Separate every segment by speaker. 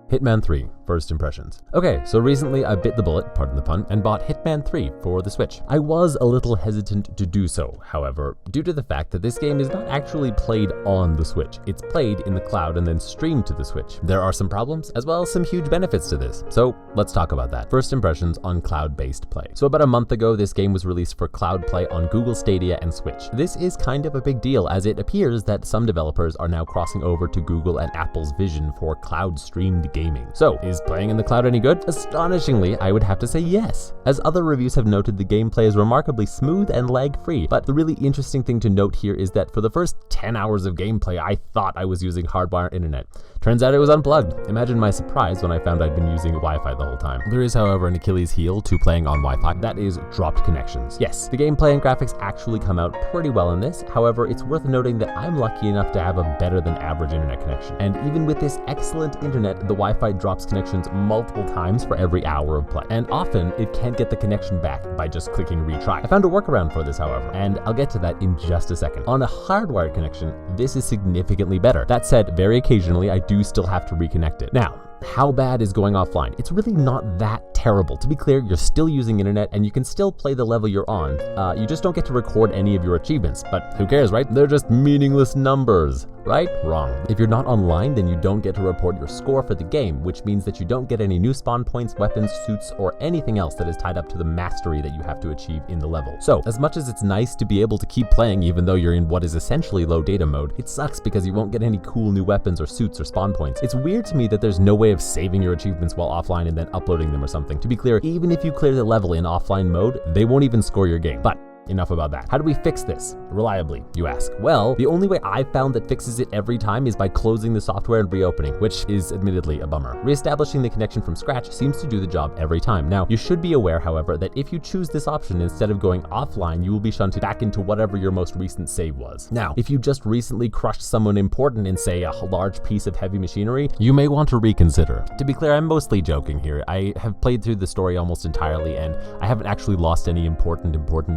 Speaker 1: Hitman 3, first impressions. Okay, so recently I bit the bullet, pardon the pun, and bought Hitman 3 for the Switch. I was a little hesitant to do so, however, due to the fact that this game is not actually played on the Switch. It's played in the cloud and then streamed to the Switch. There are some problems, as well as some huge benefits to this. So let's talk about that. First impressions on cloud-based play. So about a month ago, this game was released for cloud play on Google Stadia and Switch. This is kind of a big deal, as it appears that some developers are now crossing over to Google and Apple's vision for cloud-streamed gaming. So, is playing in the cloud any good? Astonishingly, I would have to say yes. As other reviews have noted, the gameplay is remarkably smooth and lag-free, but the really interesting thing to note here is that for the first 10 hours of gameplay, I thought I was using hardwired internet. Turns out it was unplugged. Imagine my surprise when I found I'd been using Wi-Fi the whole time. There is, however, an Achilles heel to playing on Wi-Fi. That is dropped connections. Yes, the gameplay and graphics actually come out pretty well in this. However, it's worth noting that I'm lucky enough to have a better than average internet connection. And even with this excellent internet, the Wi-Fi drops connections multiple times for every hour of play. And often, it can't get the connection back by just clicking retry. I found a workaround for this, however, and I'll get to that in just a second. On a hardwired connection, this is significantly better. That said, very occasionally, I do still have to reconnect it. Now, how bad is going offline? It's really not that terrible. To be clear, you're still using internet and you can still play the level you're on. You just don't get to record any of your achievements, but who cares, right? They're just meaningless numbers, right? Wrong. If you're not online, then you don't get to report your score for the game, which means that you don't get any new spawn points, weapons, suits, or anything else that is tied up to the mastery that you have to achieve in the level. So, as much as it's nice to be able to keep playing even though you're in what is essentially low data mode, it sucks because you won't get any cool new weapons or suits or spawn points. It's weird to me that there's no way of saving your achievements while offline and then uploading them or something. To be clear, even if you clear the level in offline mode, they won't even score your game. But enough about that. How do we fix this reliably, you ask? Well, the only way I've found that fixes it every time is by closing the software and reopening, which is admittedly a bummer. Reestablishing the connection from scratch seems to do the job every time. Now, you should be aware, however, that if you choose this option instead of going offline, you will be shunted back into whatever your most recent save was. Now, if you just recently crushed someone important in, say, a large piece of heavy machinery, you may want to reconsider. To be clear, I'm mostly joking here. I have played through the story almost entirely, and I haven't actually lost any important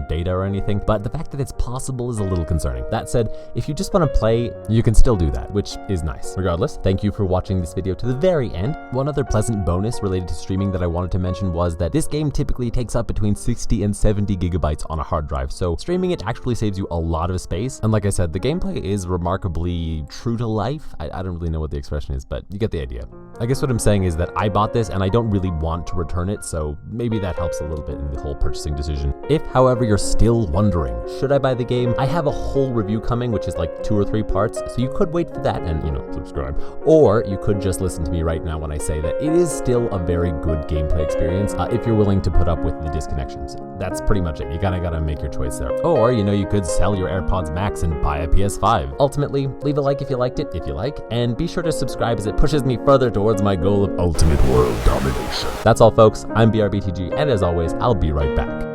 Speaker 1: data or anything, but the fact that it's possible is a little concerning. That said, if you just want to play, you can still do that, which is nice. Regardless, thank you for watching this video to the very end. One other pleasant bonus related to streaming that I wanted to mention was that this game typically takes up between 60 and 70 gigabytes on a hard drive, so streaming it actually saves you a lot of space. And like I said, the gameplay is remarkably true to life. I don't really know what the expression is, but you get the idea. I guess what I'm saying is that I bought this and I don't really want to return it, so maybe that helps a little bit in the whole purchasing decision. If, however, you're still wondering, should I buy the game? I have a whole review coming, which is like 2 or 3 parts, so you could wait for that and, subscribe. Or you could just listen to me right now when I say that it is still a very good gameplay experience if you're willing to put up with the disconnections. That's pretty much it. You gotta make your choice there. Or, you could sell your AirPods Max and buy a PS5. Ultimately, leave a like if you liked it, and be sure to subscribe as it pushes me further towards my goal of ultimate world domination. That's all, folks. I'm BRBTG, and as always, I'll be right back.